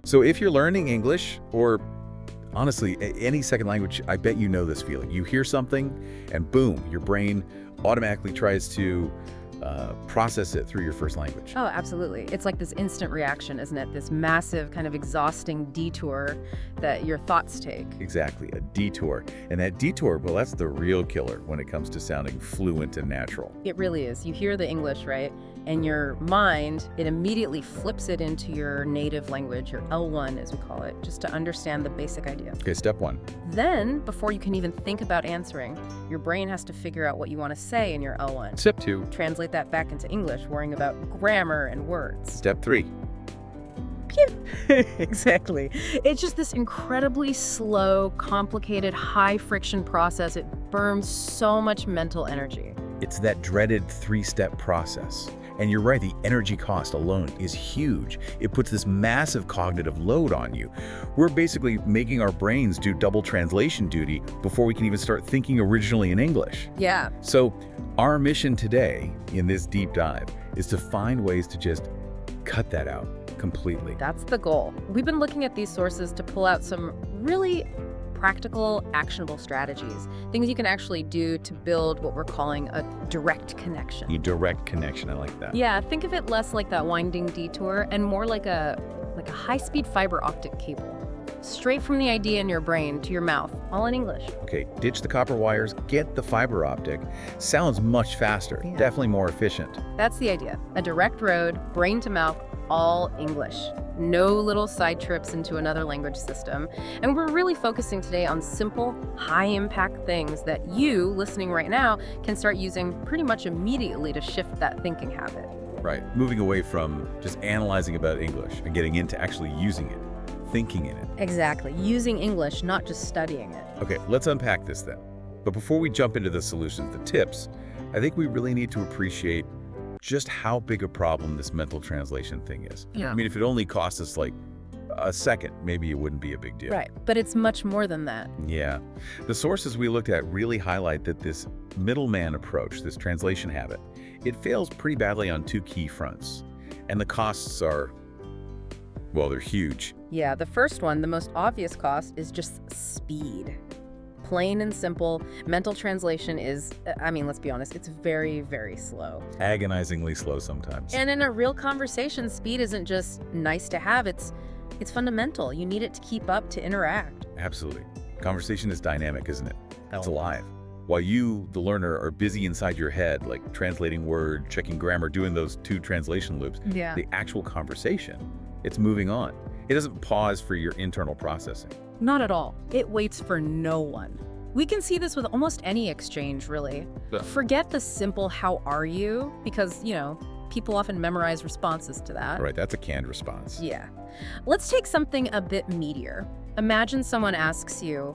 So if you're learning English, or honestly, any second language, I bet you know this feeling. You hear something and boom, your brain automatically tries to process it through your first language. Oh, absolutely. It's like this instant reaction, isn't it? This massive kind of exhausting detour that your thoughts take. Exactly, a detour. And that detour, well, that's the real killer when it comes to sounding fluent and natural. It really is. You hear the English, right? And your mind, it immediately flips it into your native language, your L1 as we call it, just to understand the basic idea. Okay, step one. Then, before you can even think about answering, your brain has to figure out what you want to say in your L1. Step two. Translate that back into English, worrying about grammar and words. Step three. Exactly. It's just this incredibly slow, complicated, high-friction process. It burns so much mental energy. It's that dreaded three-step process. And you're right, the energy cost alone is huge. It puts this massive cognitive load on you. We're basically making our brains do double translation duty before we can even start thinking originally in English. Yeah. So our mission today in this deep dive is to find ways to just cut that out completely. That's the goal. We've been looking at these sources to pull out some really practical, actionable strategies, things you can actually do to build what we're calling a direct connection. A direct connection, I like that. Yeah, think of it less like that winding detour and more like a high-speed fiber optic cable. Straight from the idea in your brain to your mouth, all in English. Okay, ditch the copper wires, get the fiber optic. Sounds much faster, definitely more efficient. That's the idea. A direct road, brain to mouth, all English. No little side trips into another language system. And we're really focusing today on simple, high-impact things that you, listening right now, can start using pretty much immediately to shift that thinking habit. Right, moving away from just analyzing about English and getting into actually using it, thinking in it. Exactly. Using English, not just studying it. Okay, let's unpack this then. But before we jump into the solutions, the tips, I think we really need to appreciate just how big a problem this mental translation thing is. Yeah. I mean, if it only cost us like a second, maybe it wouldn't be a big deal. Right, but it's much more than that. Yeah. The sources we looked at really highlight that this middleman approach, this translation habit, it fails pretty badly on two key fronts. And the costs are, well, they're huge. Yeah, the first one, the most obvious cost, is just speed. Plain and simple, mental translation is, I mean, let's be honest, it's very, very slow. Agonizingly slow sometimes. And in a real conversation, speed isn't just nice to have, it's fundamental. You need it to keep up, to interact. Absolutely. Conversation is dynamic, isn't it? It's alive. While you, the learner, are busy inside your head, like translating word, checking grammar, doing those two translation loops, the actual conversation, it's moving on. It doesn't pause for your internal processing. Not at all. It waits for no one. We can see this with almost any exchange, really. Yeah. Forget the simple "how are you?" because, people often memorize responses to that. Right, that's a canned response. Yeah. Let's take something a bit meatier. Imagine someone asks you,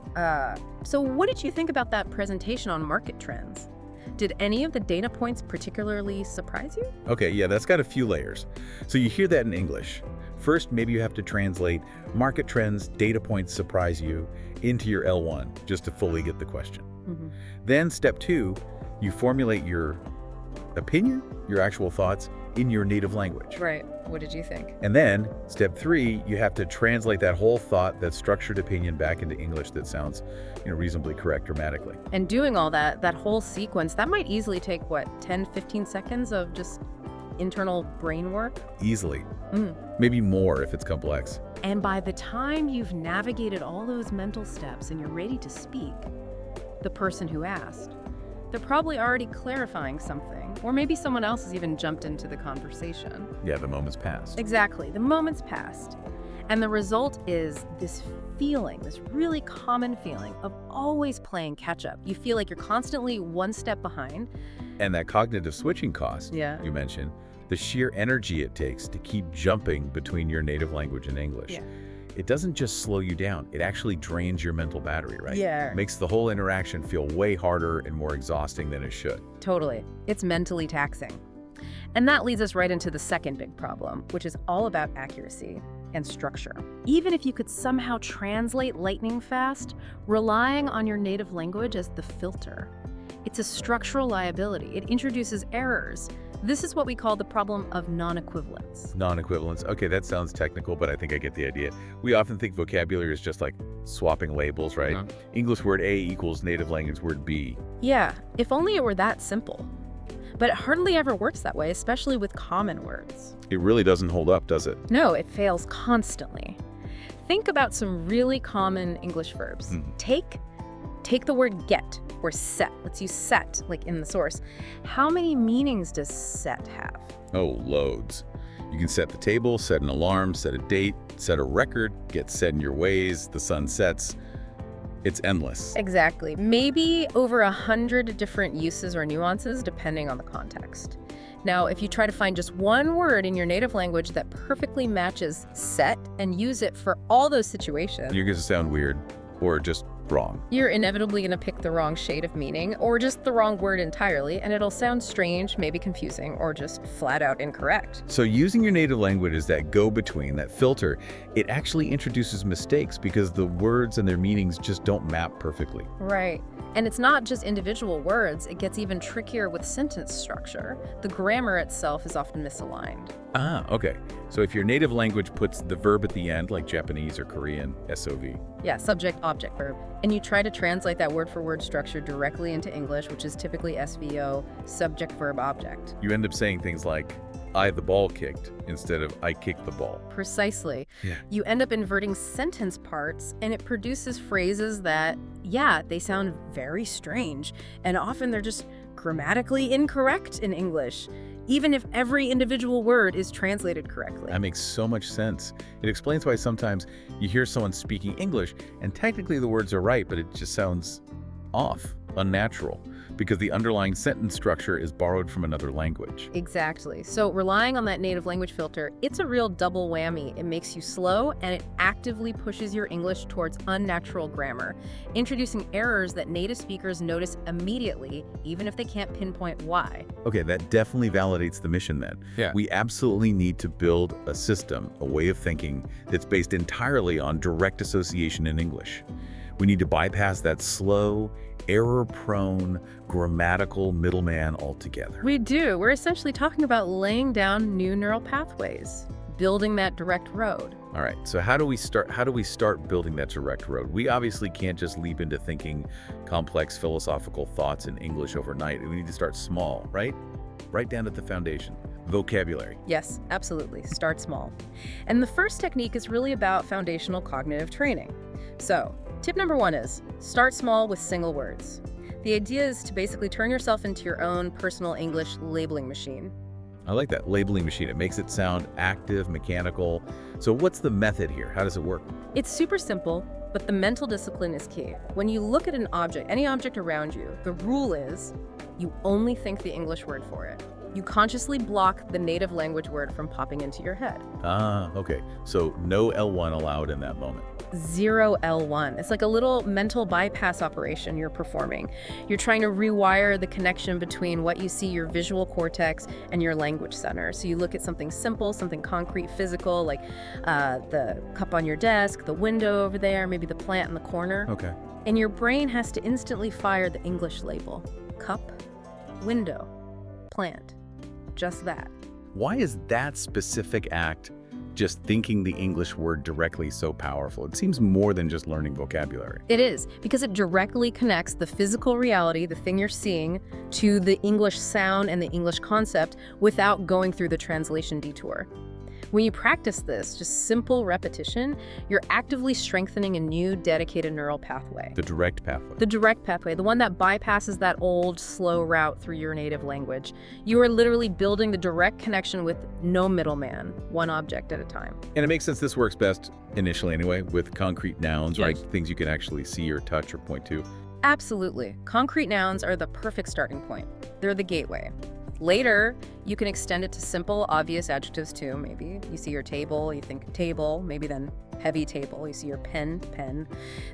so what did you think about that presentation on market trends? Did any of the data points particularly surprise you? Okay, yeah, that's got a few layers. So you hear that in English. First, maybe you have to translate market trends, data points surprise you into your L1 just to fully get the question. Then step two, you formulate your opinion, your actual thoughts in your native language. Right. What did you think? And then step three, you have to translate that whole thought, that structured opinion back into English that sounds reasonably correct grammatically. And doing all that whole sequence, that might easily take, 10, 15 seconds of just internal brain work? Easily. Maybe more if it's complex. And by the time you've navigated all those mental steps and you're ready to speak, the person who asked, they're probably already clarifying something, or maybe someone else has even jumped into the conversation. Yeah, the moment's passed. Exactly, the moment's passed. And the result is this feeling, this really common feeling of always playing catch up. You feel like you're constantly one step behind. And that cognitive switching cost you mentioned, the sheer energy it takes to keep jumping between your native language and English. It doesn't just slow you down, it actually drains your mental battery, right? Yeah. Makes the whole interaction feel way harder and more exhausting than it should. Totally. It's mentally taxing. And that leads us right into the second big problem, which is all about accuracy and structure. Even if you could somehow translate lightning fast, relying on your native language as the filter, it's a structural liability. It introduces errors, This is what we call the problem of non-equivalence. Non-equivalence. Okay, that sounds technical, but I think I get the idea. We often think vocabulary is just like swapping labels, right? English word A equals native language word B. Yeah, if only it were that simple. But it hardly ever works that way, especially with common words. It really doesn't hold up, does it? No, it fails constantly. Think about some really common English verbs. Take the word get or set. Let's use set, like in the source. How many meanings does set have? Oh, loads. You can set the table, set an alarm, set a date, set a record, get set in your ways, the sun sets. It's endless. Exactly. Maybe over 100 different uses or nuances depending on the context. Now, if you try to find just one word in your native language that perfectly matches set and use it for all those situations, You're going to sound weird or just wrong. you're inevitably going to pick the wrong shade of meaning or just the wrong word entirely, and it'll sound strange, maybe confusing, or just flat out incorrect. So using your native language as that go-between, that filter, it actually introduces mistakes because the words and their meanings just don't map perfectly. Right. And it's not just individual words, it gets even trickier with sentence structure. The grammar itself is often misaligned. Ah, okay. So if your native language puts the verb at the end, like Japanese or Korean, SOV. Yeah, subject, object, verb. And you try to translate that word-for-word structure directly into English, which is typically SVO, subject, verb, object. You end up saying things like, I the ball kicked, instead of I kicked the ball. Precisely. Yeah. You end up inverting sentence parts, and it produces phrases that, yeah, they sound very strange, and often they're just grammatically incorrect in English, even if every individual word is translated correctly. That makes so much sense. It explains why sometimes you hear someone speaking English, and technically the words are right, but it just sounds off, unnatural, because the underlying sentence structure is borrowed from another language. Exactly. So relying on that native language filter, it's a real double whammy. It makes you slow, and it actively pushes your English towards unnatural grammar, introducing errors that native speakers notice immediately, even if they can't pinpoint why. Okay, that definitely validates the mission then. Yeah. We absolutely need to build a system, a way of thinking that's based entirely on direct association in English. We need to bypass that slow, error-prone, grammatical middleman altogether. We do. We're essentially talking about laying down new neural pathways, building that direct road. All right, so how do we start building that direct road? We obviously can't just leap into thinking complex philosophical thoughts in English overnight. We need to start small, right? Right down at the foundation. Vocabulary. Yes, absolutely. Start small. And the first technique is really about foundational cognitive training. So, tip number 1 is start small with single words. The idea is to basically turn yourself into your own personal English labeling machine. I like that, labeling machine. It makes it sound active, mechanical. So what's the method here? How does it work? It's super simple, but the mental discipline is key. When you look at an object, any object around you, the rule is you only think the English word for it. You consciously block the native language word from popping into your head. Ah, okay. So no L1 allowed in that moment. 0 L1. It's like a little mental bypass operation you're performing. You're trying to rewire the connection between what you see, your visual cortex, and your language center. So you look at something simple, something concrete, physical, like the cup on your desk, the window over there, maybe the plant in the corner. Okay. And your brain has to instantly fire the English label. Cup, window, plant. Just that. Why is that specific act, just thinking the English word directly, so powerful? It seems more than just learning vocabulary. It is, because it directly connects the physical reality, the thing you're seeing, to the English sound and the English concept without going through the translation detour. When you practice this, just simple repetition, you're actively strengthening a new dedicated neural pathway. The direct pathway. The direct pathway, the one that bypasses that old, slow route through your native language. You are literally building the direct connection with no middleman, one object at a time. And it makes sense this works best, initially anyway, with concrete nouns, Yes. right? Things you can actually see or touch or point to. Absolutely. Concrete nouns are the perfect starting point. They're the gateway. Later, you can extend it to simple, obvious adjectives too, maybe. You see your table, you think table, maybe then heavy table, you see your pen, pen.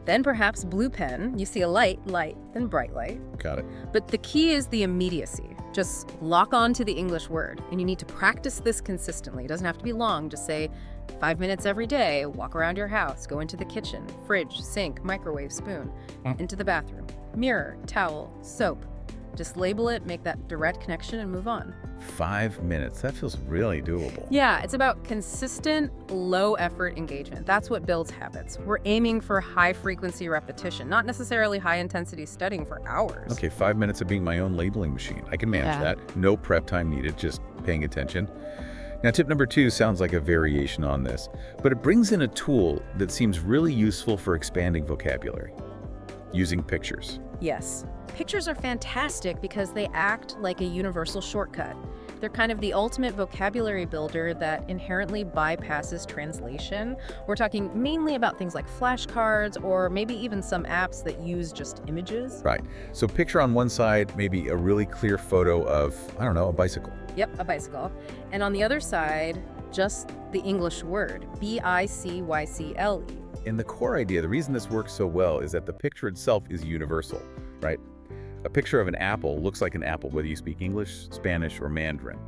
Then perhaps blue pen, you see a light, light, then bright light. Got it. But the key is the immediacy. Just lock on to the English word, and you need to practice this consistently. It doesn't have to be long, just say 5 minutes every day, walk around your house, go into the kitchen, fridge, sink, microwave, spoon, into the bathroom, mirror, towel, soap. Just label it, make that direct connection, and move on. 5 minutes. That feels really doable. Yeah, it's about consistent, low-effort engagement. That's what builds habits. We're aiming for high-frequency repetition, not necessarily high-intensity studying for hours. Okay, 5 minutes of being my own labeling machine. I can manage that. No prep time needed, just paying attention. Now, tip number 2 sounds like a variation on this, but it brings in a tool that seems really useful for expanding vocabulary. Using pictures. Yes. Pictures are fantastic because they act like a universal shortcut. They're kind of the ultimate vocabulary builder that inherently bypasses translation. We're talking mainly about things like flashcards or maybe even some apps that use just images. Right. So picture on one side, maybe a really clear photo of, I don't know, a bicycle. Yep, a bicycle. And on the other side, just the English word, B-I-C-Y-C-L-E. And the core idea, the reason this works so well is that the picture itself is universal, right? A picture of an apple looks like an apple whether you speak English, Spanish, or Mandarin.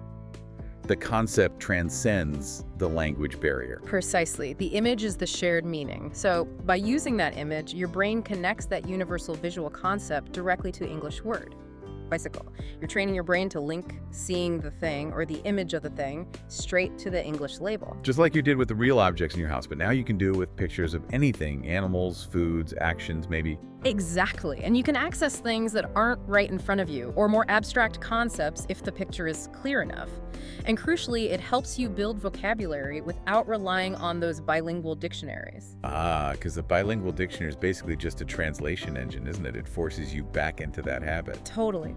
The concept transcends the language barrier. Precisely. The image is the shared meaning. So by using that image, your brain connects that universal visual concept directly to the English word. Bicycle. You're training your brain to link seeing the thing or the image of the thing straight to the English label. Just like you did with the real objects in your house, but now you can do it with pictures of anything, animals, foods, actions, maybe. Exactly. And you can access things that aren't right in front of you or more abstract concepts if the picture is clear enough. And crucially, it helps you build vocabulary without relying on those bilingual dictionaries. Because the bilingual dictionary is basically just a translation engine, isn't it? It forces you back into that habit. Totally.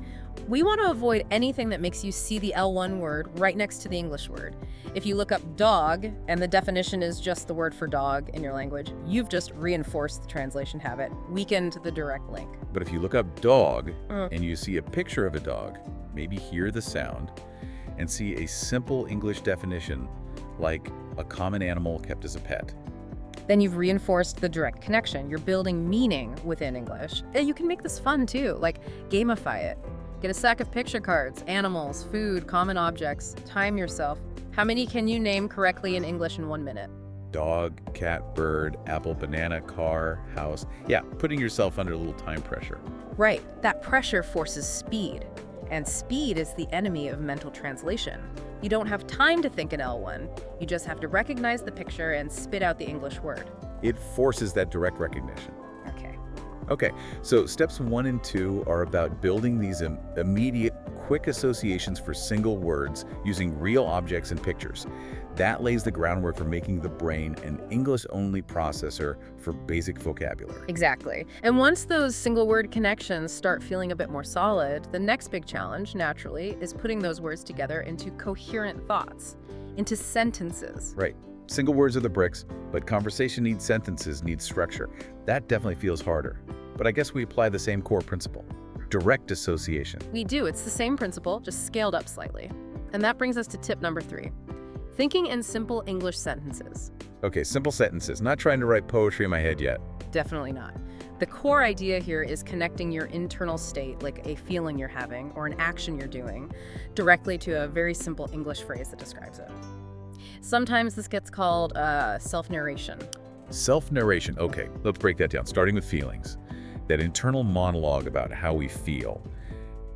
We want to avoid anything that makes you see the L1 word right next to the English word. If you look up dog and the definition is just the word for dog in your language, you've just reinforced the translation habit, weakened the direct link. But if you look up dog and you see a picture of a dog, maybe hear the sound, and see a simple English definition like a common animal kept as a pet. Then you've reinforced the direct connection. You're building meaning within English. And you can make this fun too, like gamify it. Get a stack of picture cards, animals, food, common objects. Time yourself. How many can you name correctly in English in 1 minute? Dog, cat, bird, apple, banana, car, house. Yeah, putting yourself under a little time pressure. Right. That pressure forces speed. And speed is the enemy of mental translation. You don't have time to think in L1. You just have to recognize the picture and spit out the English word. It forces that direct recognition. Okay. So steps 1 and 2 are about building these immediate, quick associations for single words using real objects and pictures. That lays the groundwork for making the brain an English-only processor for basic vocabulary. Exactly. And once those single word connections start feeling a bit more solid, the next big challenge, naturally, is putting those words together into coherent thoughts, into sentences. Right. Single words are the bricks, but conversation needs sentences, needs structure. That definitely feels harder. But I guess we apply the same core principle. Direct association. We do. It's the same principle, just scaled up slightly. And that brings us to tip number 3. Thinking in simple English sentences. Okay, simple sentences. Not trying to write poetry in my head yet. Definitely not. The core idea here is connecting your internal state, like a feeling you're having or an action you're doing, directly to a very simple English phrase that describes it. Sometimes this gets called self-narration. Self-narration. Okay, let's break that down, starting with feelings. That internal monologue about how we feel.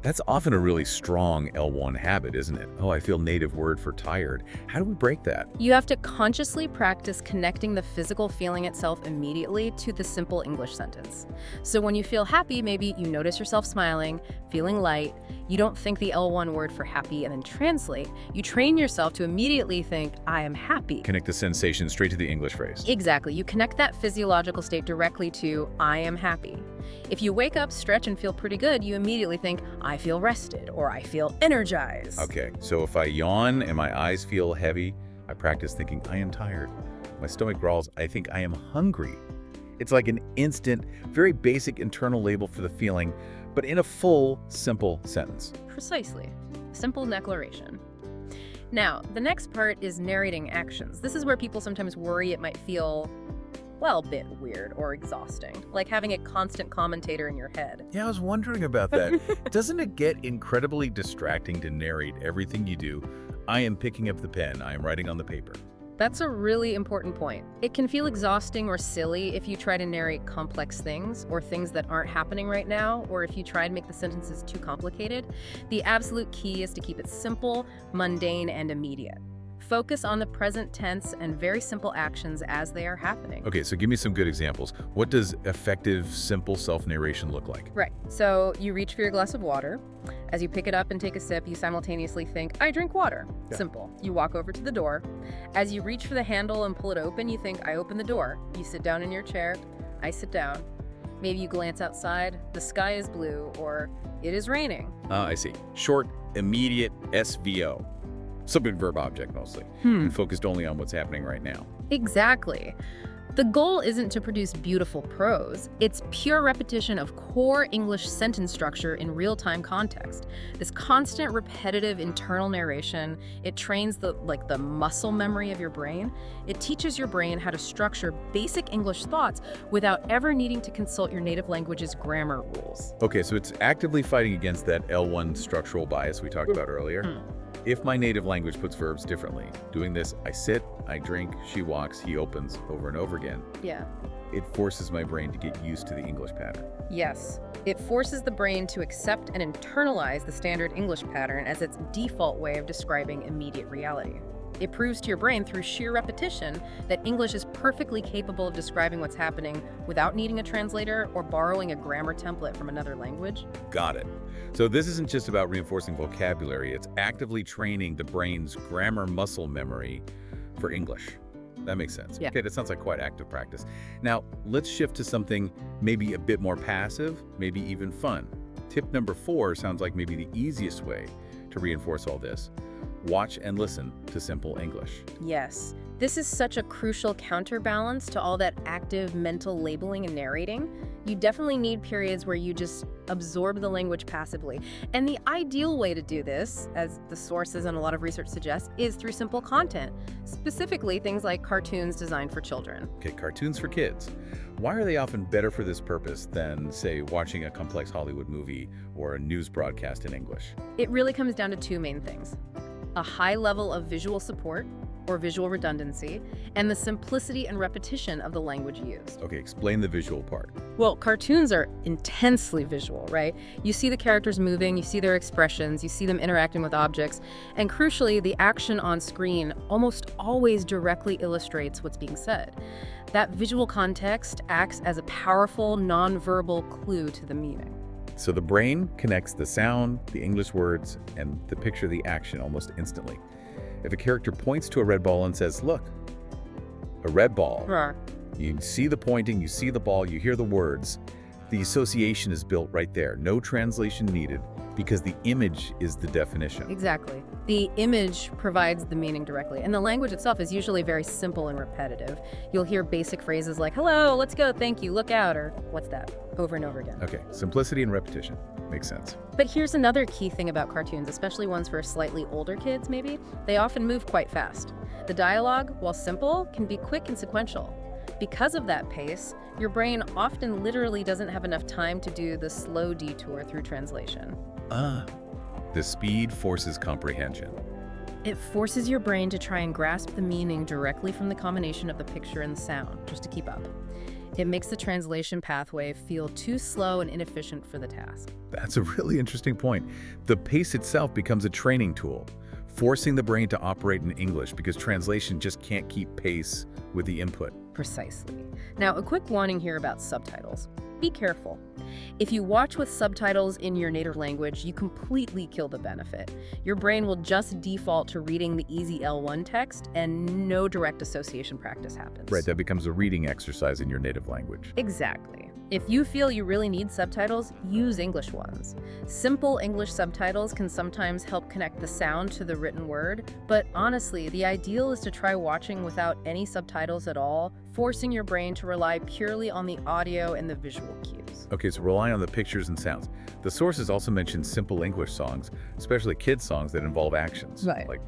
That's often a really strong L1 habit, isn't it? Oh, I feel native word for tired. How do we break that? You have to consciously practice connecting the physical feeling itself immediately to the simple English sentence. So when you feel happy, maybe you notice yourself smiling, feeling light. You don't think the L1 word for happy and then translate. You train yourself to immediately think, I am happy. Connect the sensation straight to the English phrase. Exactly. You connect that physiological state directly to, I am happy. If you wake up, stretch, and feel pretty good, you immediately think, I feel rested, or I feel energized. Okay, so if I yawn and my eyes feel heavy, I practice thinking I am tired. My stomach growls, I think I am hungry. It's like an instant, very basic internal label for the feeling, but in a full, simple sentence. Precisely. Simple declaration. Now, the next part is narrating actions. This is where people sometimes worry it might feel, well, a bit weird or exhausting, like having a constant commentator in your head. Yeah, I was wondering about that. Doesn't it get incredibly distracting to narrate everything you do? I am picking up the pen, I am writing on the paper. That's a really important point. It can feel exhausting or silly if you try to narrate complex things or things that aren't happening right now, or if you try to make the sentences too complicated. The absolute key is to keep it simple, mundane, and immediate. Focus on the present tense and very simple actions as they are happening. Okay, so give me some good examples. What does effective, simple self-narration look like? Right. So you reach for your glass of water. As you pick it up and take a sip, you simultaneously think, I drink water. Yeah. Simple. You walk over to the door. As you reach for the handle and pull it open, you think, I open the door. You sit down in your chair. I sit down. Maybe you glance outside. The sky is blue, or it is raining. I see. Short, immediate, SVO. Subject verb object mostly, and focused only on what's happening right now. Exactly. The goal isn't to produce beautiful prose. It's pure repetition of core English sentence structure in real-time context. This constant, repetitive internal narration, it trains the muscle memory of your brain. It teaches your brain how to structure basic English thoughts without ever needing to consult your native language's grammar rules. Okay, so it's actively fighting against that L1 structural bias we talked about earlier. If my native language puts verbs differently, doing this, I sit, I drink, she walks, he opens, over and over again, Yeah. it forces my brain to get used to the English pattern. Yes. It forces the brain to accept and internalize the standard English pattern as its default way of describing immediate reality. It proves to your brain through sheer repetition that English is perfectly capable of describing what's happening without needing a translator or borrowing a grammar template from another language. Got it. So this isn't just about reinforcing vocabulary, it's actively training the brain's grammar muscle memory for English. That makes sense. Yeah. Okay, that sounds like quite active practice. Now, let's shift to something maybe a bit more passive, maybe even fun. Tip number 4 sounds like maybe the easiest way to reinforce all this. Watch and listen to simple English. Yes. This is such a crucial counterbalance to all that active mental labeling and narrating. You definitely need periods where you just absorb the language passively. And the ideal way to do this, as the sources and a lot of research suggests, is through simple content, specifically things like cartoons designed for children. Okay, cartoons for kids. Why are they often better for this purpose than, say, watching a complex Hollywood movie or a news broadcast in English? It really comes down to 2 main things: a high level of visual support, or visual redundancy, and the simplicity and repetition of the language used. Okay, explain the visual part. Well, cartoons are intensely visual, right? You see the characters moving, you see their expressions, you see them interacting with objects, and crucially, the action on screen almost always directly illustrates what's being said. That visual context acts as a powerful, nonverbal clue to the meaning. So the brain connects the sound, the English words, and the picture, the action almost instantly. If a character points to a red ball and says, look, a red ball, you see the pointing, you see the ball, you hear the words, the association is built right there. No translation needed because the image is the definition. Exactly. The image provides the meaning directly, and the language itself is usually very simple and repetitive. You'll hear basic phrases like, hello, let's go, thank you, look out, or what's that, over and over again. Okay, simplicity and repetition. Makes sense. But here's another key thing about cartoons, especially ones for slightly older kids maybe. They often move quite fast. The dialogue, while simple, can be quick and sequential. Because of that pace, your brain often literally doesn't have enough time to do the slow detour through translation. The speed forces comprehension. It forces your brain to try and grasp the meaning directly from the combination of the picture and the sound, just to keep up. It makes the translation pathway feel too slow and inefficient for the task. That's a really interesting point. The pace itself becomes a training tool, forcing the brain to operate in English because translation just can't keep pace with the input. Precisely. Now, a quick warning here about subtitles. Be careful. If you watch with subtitles in your native language, you completely kill the benefit. Your brain will just default to reading the easy L1 text, and no direct association practice happens. Right, that becomes a reading exercise in your native language. Exactly. If you feel you really need subtitles, use English ones. Simple English subtitles can sometimes help connect the sound to the written word, but honestly, the ideal is to try watching without any subtitles at all, forcing your brain to rely purely on the audio and the visual cues. Okay, so rely on the pictures and sounds. The sources also mention simple English songs, especially kids' songs that involve actions. Right. Like,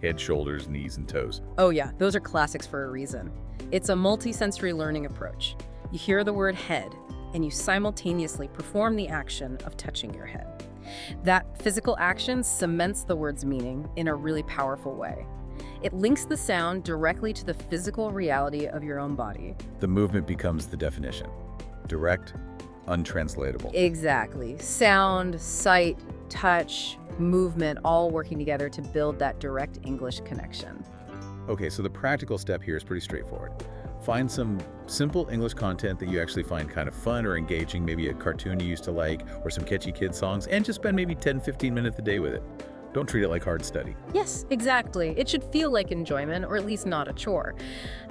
head, shoulders, knees, and toes. Oh yeah, those are classics for a reason. It's a multi-sensory learning approach. You hear the word head, and you simultaneously perform the action of touching your head. That physical action cements the word's meaning in a really powerful way. It links the sound directly to the physical reality of your own body. The movement becomes the definition. Direct, untranslatable. Exactly. Sound, sight, touch, movement, all working together to build that direct English connection. Okay, so the practical step here is pretty straightforward. Find some simple English content that you actually find kind of fun or engaging, maybe a cartoon you used to like, or some catchy kid songs, and just spend maybe 10, 15 minutes a day with it. Don't treat it like hard study. Yes, exactly. It should feel like enjoyment, or at least not a chore.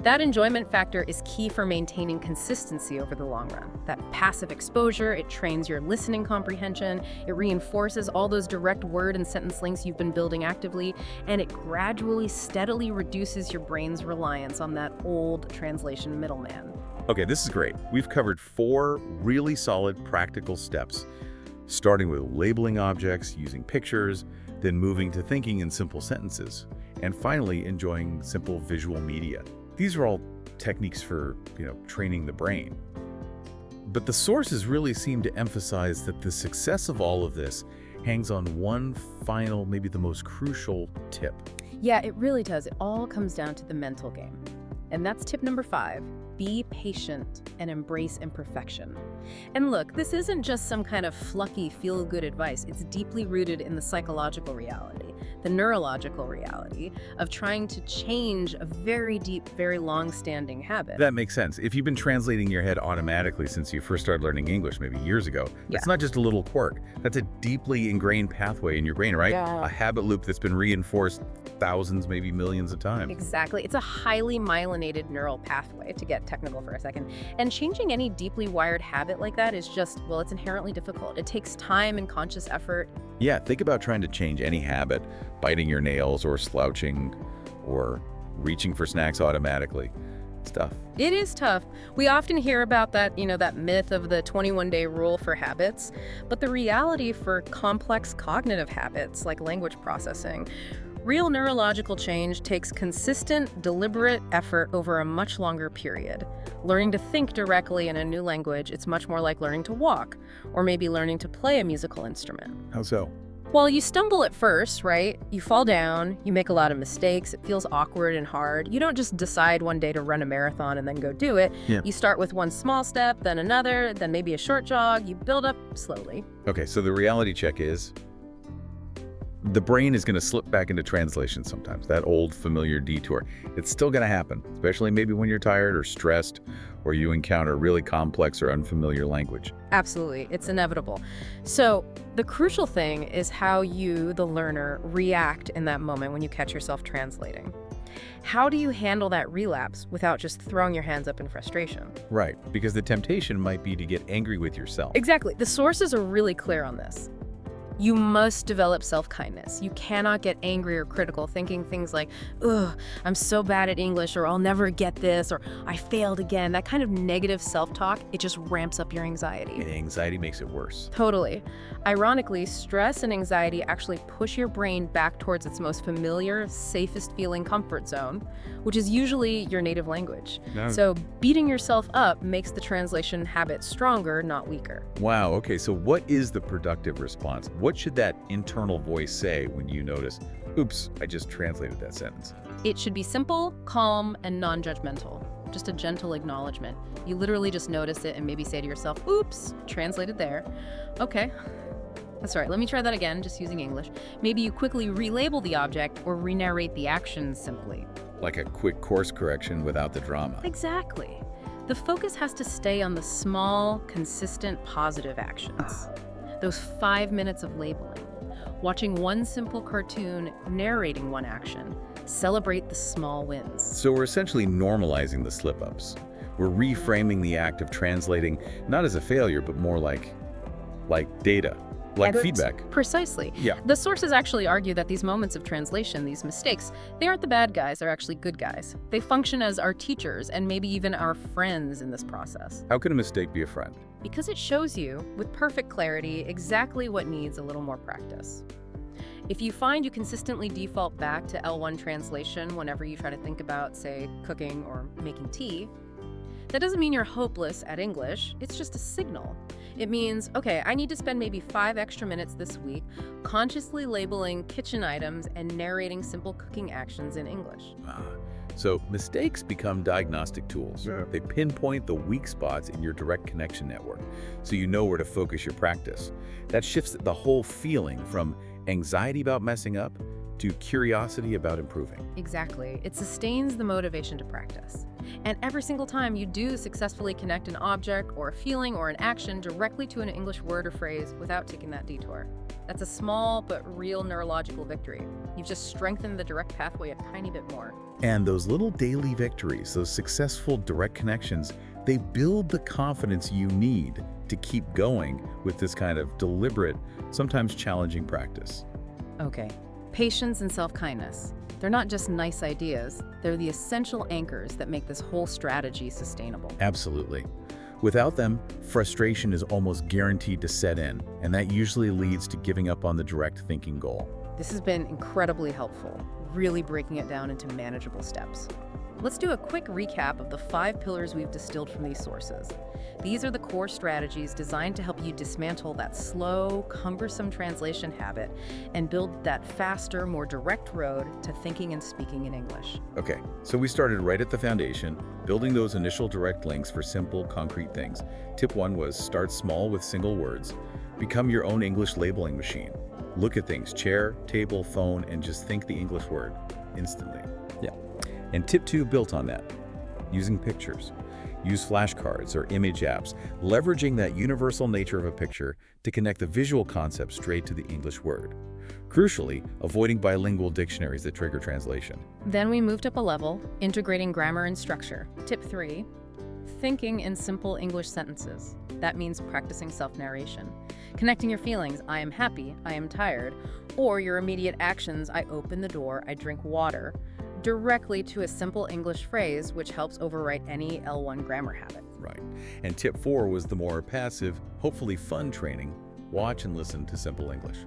That enjoyment factor is key for maintaining consistency over the long run. That passive exposure, it trains your listening comprehension, it reinforces all those direct word and sentence links you've been building actively, and it gradually, steadily reduces your brain's reliance on that old translation middleman. Okay, this is great. We've covered 4 really solid practical steps, starting with labeling objects, using pictures, then moving to thinking in simple sentences, and finally enjoying simple visual media. These are all techniques for, training the brain. But the sources really seem to emphasize that the success of all of this hangs on one final, maybe the most crucial tip. Yeah, it really does. It all comes down to the mental game. And that's tip number 5. Be patient and embrace imperfection. And look, this isn't just some kind of fluffy, feel-good advice. It's deeply rooted in the psychological reality, the neurological reality of trying to change a very deep, very long-standing habit. That makes sense. If you've been translating in your head automatically since you first started learning English maybe years ago, that's not just a little quirk. That's a deeply ingrained pathway in your brain, right? Yeah. A habit loop that's been reinforced thousands, maybe millions of times. Exactly. It's a highly myelinated neural pathway, to get technical for a second. And changing any deeply wired habit like that is just, well, it's inherently difficult. It takes time and conscious effort. Yeah, think about trying to change any habit, biting your nails or slouching or reaching for snacks automatically. It's tough. It is tough. We often hear about that, that myth of the 21-day rule for habits. But the reality for complex cognitive habits like language processing, real neurological change takes consistent, deliberate effort over a much longer period. Learning to think directly in a new language, it's much more like learning to walk, or maybe learning to play a musical instrument. How so? Well, you stumble at first, right? You fall down, you make a lot of mistakes, it feels awkward and hard. You don't just decide one day to run a marathon and then go do it. Yeah. You start with one small step, then another, then maybe a short jog. You build up slowly. Okay, so the reality check is the brain is going to slip back into translation sometimes, that old familiar detour. It's still going to happen, especially maybe when you're tired or stressed or you encounter really complex or unfamiliar language. Absolutely. It's inevitable. So the crucial thing is how you, the learner, react in that moment when you catch yourself translating. How do you handle that relapse without just throwing your hands up in frustration? Right, because the temptation might be to get angry with yourself. Exactly. The sources are really clear on this. You must develop self-kindness. You cannot get angry or critical thinking things like, ugh, I'm so bad at English, or I'll never get this, or I failed again. That kind of negative self-talk, it just ramps up your anxiety. And anxiety makes it worse. Totally. Ironically, stress and anxiety actually push your brain back towards its most familiar, safest feeling comfort zone, which is usually your native language. No. So beating yourself up makes the translation habit stronger, not weaker. Wow, okay, so what is the productive response? What should that internal voice say when you notice, oops, I just translated that sentence? It should be simple, calm, and non-judgmental. Just a gentle acknowledgement. You literally just notice it and maybe say to yourself, oops, translated there. Okay, that's right, let me try that again, just using English. Maybe you quickly relabel the object or re-narrate the action simply. Like a quick course correction without the drama. Exactly. The focus has to stay on the small, consistent, positive actions. Those 5 minutes of labeling, watching one simple cartoon, narrating one action, celebrate the small wins. So we're essentially normalizing the slip-ups. We're reframing the act of translating not as a failure, but more like data, like feedback. Precisely. Yeah. The sources actually argue that these moments of translation, these mistakes, they aren't the bad guys, they're actually good guys. They function as our teachers and maybe even our friends in this process. How can a mistake be a friend? Because it shows you, with perfect clarity, exactly what needs a little more practice. If you find you consistently default back to L1 translation whenever you try to think about, say, cooking or making tea, That doesn't mean you're hopeless at English. It's just a signal. It means, okay, I need to spend maybe 5 extra minutes this week consciously labeling kitchen items and narrating simple cooking actions in English. So mistakes become diagnostic tools. Yeah. They pinpoint the weak spots in your direct connection network, so you know where to focus your practice. That shifts the whole feeling from anxiety about messing up to curiosity about improving. Exactly. It sustains the motivation to practice. And every single time you do successfully connect an object or a feeling or an action directly to an English word or phrase without taking that detour. That's a small but real neurological victory. You've just strengthened the direct pathway a tiny bit more. And those little daily victories, those successful direct connections, they build the confidence you need to keep going with this kind of deliberate, sometimes challenging practice. Okay. Patience and self-kindness. They're not just nice ideas, they're the essential anchors that make this whole strategy sustainable. Absolutely. Without them, frustration is almost guaranteed to set in, and that usually leads to giving up on the direct thinking goal. This has been incredibly helpful, really breaking it down into manageable steps. Let's do a quick recap of the 5 pillars we've distilled from these sources. These are the core strategies designed to help you dismantle that slow, cumbersome translation habit and build that faster, more direct road to thinking and speaking in English. Okay, so we started right at the foundation, building those initial direct links for simple, concrete things. Tip 1 was start small with single words. Become your own English labeling machine. Look at things, chair, table, phone, and just think the English word instantly. Yeah. And tip 2 built on that, using pictures. Use flashcards or image apps, leveraging that universal nature of a picture to connect the visual concept straight to the English word. Crucially, avoiding bilingual dictionaries that trigger translation. Then we moved up a level, integrating grammar and structure. Tip 3, thinking in simple English sentences. That means practicing self-narration. Connecting your feelings, I am happy, I am tired, or your immediate actions, I open the door, I drink water, directly to a simple English phrase, which helps overwrite any L1 grammar habit. Right. And tip 4 was the more passive, hopefully fun training. Watch and listen to simple English.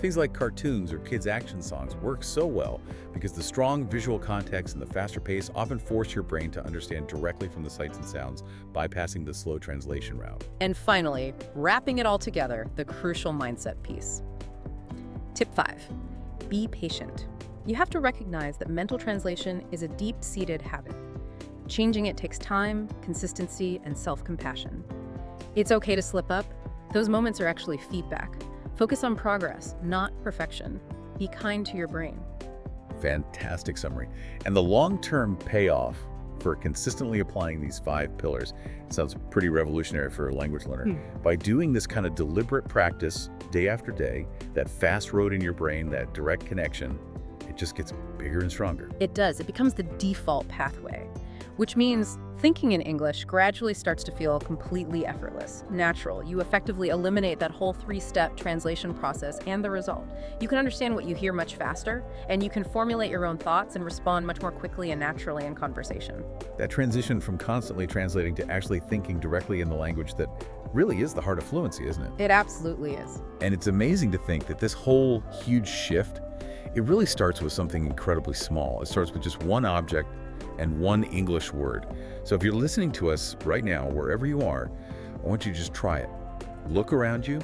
Things like cartoons or kids' action songs work so well because the strong visual context and the faster pace often force your brain to understand directly from the sights and sounds, bypassing the slow translation route. And finally, wrapping it all together, the crucial mindset piece. Tip 5, be patient. You have to recognize that mental translation is a deep-seated habit. Changing it takes time, consistency, and self-compassion. It's okay to slip up. Those moments are actually feedback. Focus on progress, not perfection. Be kind to your brain. Fantastic summary. And the long-term payoff for consistently applying these 5 pillars sounds pretty revolutionary for a language learner. By doing this kind of deliberate practice day after day, that fast road in your brain, that direct connection, it just gets bigger and stronger. It does. It becomes the default pathway, which means thinking in English gradually starts to feel completely effortless, natural. You effectively eliminate that whole 3-step translation process, and the result. You can understand what you hear much faster, and you can formulate your own thoughts and respond much more quickly and naturally in conversation. That transition from constantly translating to actually thinking directly in the language that really is the heart of fluency, isn't it? It absolutely is. And it's amazing to think that this whole huge shift, it really starts with something incredibly small. It starts with just one object and one English word. So if you're listening to us right now, wherever you are, I want you to just try it. Look around you,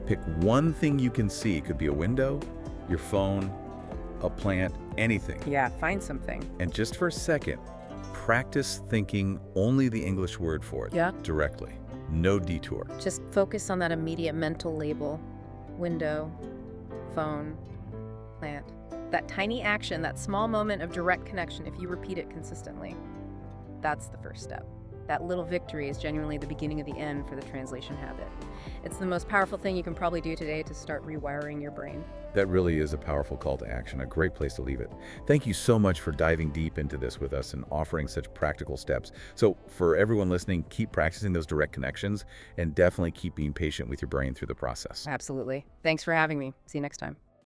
pick one thing you can see. It could be a window, your phone, a plant, anything. Yeah, find something. And just for a second, practice thinking only the English word for it. Yeah. Directly. No detour. Just focus on that immediate mental label. Window, phone, plant. That tiny action, that small moment of direct connection, if you repeat it consistently, that's the first step. That little victory is genuinely the beginning of the end for the translation habit. It's the most powerful thing you can probably do today to start rewiring your brain. That really is a powerful call to action, a great place to leave it. Thank you so much for diving deep into this with us and offering such practical steps. So for everyone listening, keep practicing those direct connections and definitely keep being patient with your brain through the process. Absolutely. Thanks for having me. See you next time.